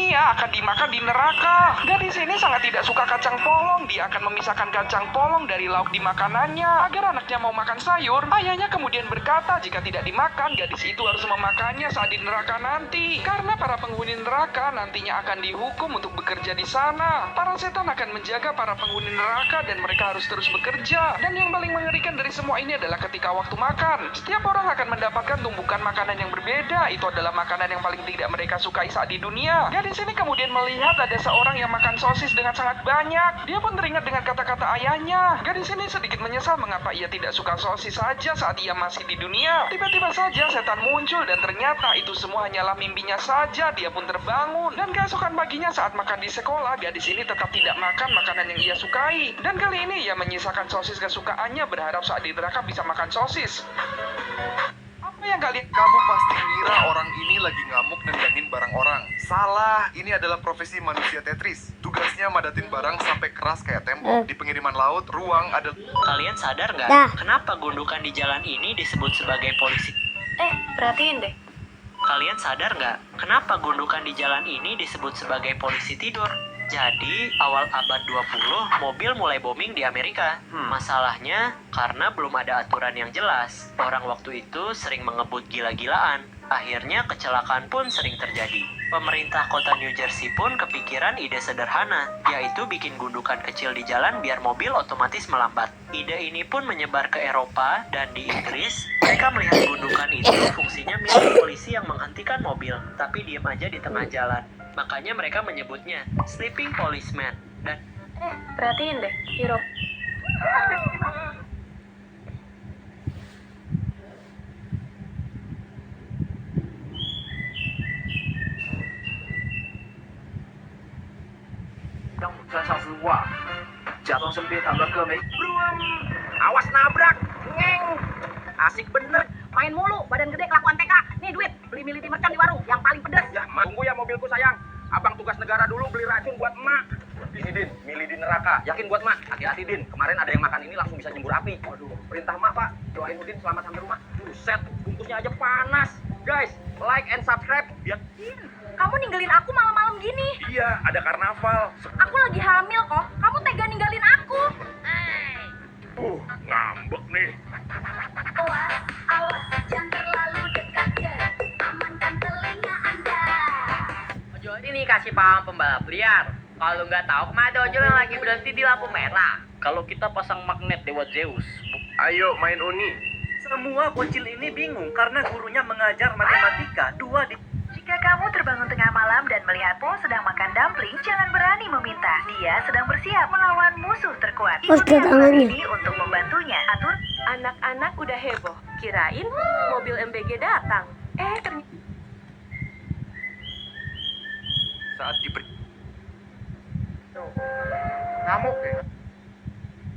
dunia akan dimakan di neraka. Gadis ini sangat tidak suka kacang polong. Dia akan memisahkan kacang polong dari lauk di makanannya agar anaknya mau makan sayur. Ayahnya kemudian berkata jika tidak dimakan, gadis itu harus memakannya saat di neraka nanti. Karena para penghuni neraka nantinya akan dihukum untuk bekerja di sana. Para setan akan menjaga para penghuni neraka dan mereka harus terus bekerja. Dan yang paling mengerikan dari semua ini adalah ketika waktu makan. Setiap orang akan mendapatkan tumpukan makanan yang berbeda. Itu adalah makanan yang paling tidak mereka sukai saat di dunia. Gadis ini kemudian melihat ada seorang yang makan sosis dengan sangat banyak. Dia pun teringat dengan kata-kata ayahnya. Gadis ini sedikit menyesal mengapa ia tidak suka sosis saja saat ia masih di dunia. Tiba-tiba saja setan muncul dan ternyata itu semua hanyalah mimpinya saja. Dia pun terbangun. Dan keesokan paginya saat makan di sekolah, gadis ini tetap tidak makan makanan yang ia sukai. Dan kali ini ia menyisakan sosis kesukaannya berharap saat di neraka bisa makan sosis. Apa yang kalian... Kamu pasti ngira orang ini lagi ngamuk nendangin barang orang. Salah, ini adalah profesi manusia Tetris. Tugasnya madatin barang sampai keras kayak tembok. Di pengiriman laut, ruang ada... Kalian sadar nggak? Dah. Kenapa gundukan di jalan ini disebut sebagai polisi? Perhatiin deh. Kalian sadar nggak? Kenapa gundukan di jalan ini disebut sebagai polisi tidur? Jadi, awal abad 20, mobil mulai booming di Amerika. Masalahnya, karena belum ada aturan yang jelas. Orang waktu itu sering mengebut gila-gilaan. Akhirnya, kecelakaan pun sering terjadi. Pemerintah kota New Jersey pun kepikiran ide sederhana, yaitu bikin gundukan kecil di jalan biar mobil otomatis melambat. Ide ini pun menyebar ke Eropa dan di Inggris. Mereka melihat gundukan itu fungsinya mirip polisi yang menghentikan mobil, tapi diam aja di tengah jalan. Makanya mereka menyebutnya sleeping policeman. Dan Perhatiin deh, hero. Yang bukan semua jatuh sempit tambah ke Brum. Awas nabrak, ngeng. Asik bener. Main mulu, badan gede kelakuan TK. Nih duit, beli militi mercon di warung yang paling pedas. Ya, tunggu ya mobilku sayang. Abang tugas negara dulu beli racun buat emak. Ini Din, milih di neraka. Yakin buat emak? Hati-hati Din, kemarin ada yang makan ini langsung bisa nyembur api. Waduh, perintah emak Pak. Doain Udin selamat sampai rumah. Buset, bungkusnya aja panas. Guys, like and subscribe. Biar... Kamu ninggalin aku malam-malam gini. Iya, ada karnaval. Aku lagi hamil kok. Kamu tega ninggalin aku. Ngambek nih. Awas, awas, jangan terlalu dekat ya. Amankan telinga Anda. Ojol ini kasih paham pembalap liar. Kalau nggak tahu kemana ada ojol yang lagi berhenti di lampu merah. Kalau kita pasang magnet Dewa Zeus. Ayo main Uni. Semua bocil ini bingung karena gurunya mengajar matematika 2 di... Jika kamu terbangun tengah malam dan melihat Po sedang makan dumpling, jangan berani meminta. Dia sedang bersiap melawan musuh terkuat. Ikuti tangannya. Ini untuk membantunya. Atur. Anak-anak udah heboh. Kirain mobil MBG datang. Ternyata Saat diberi... Ngamuk ya?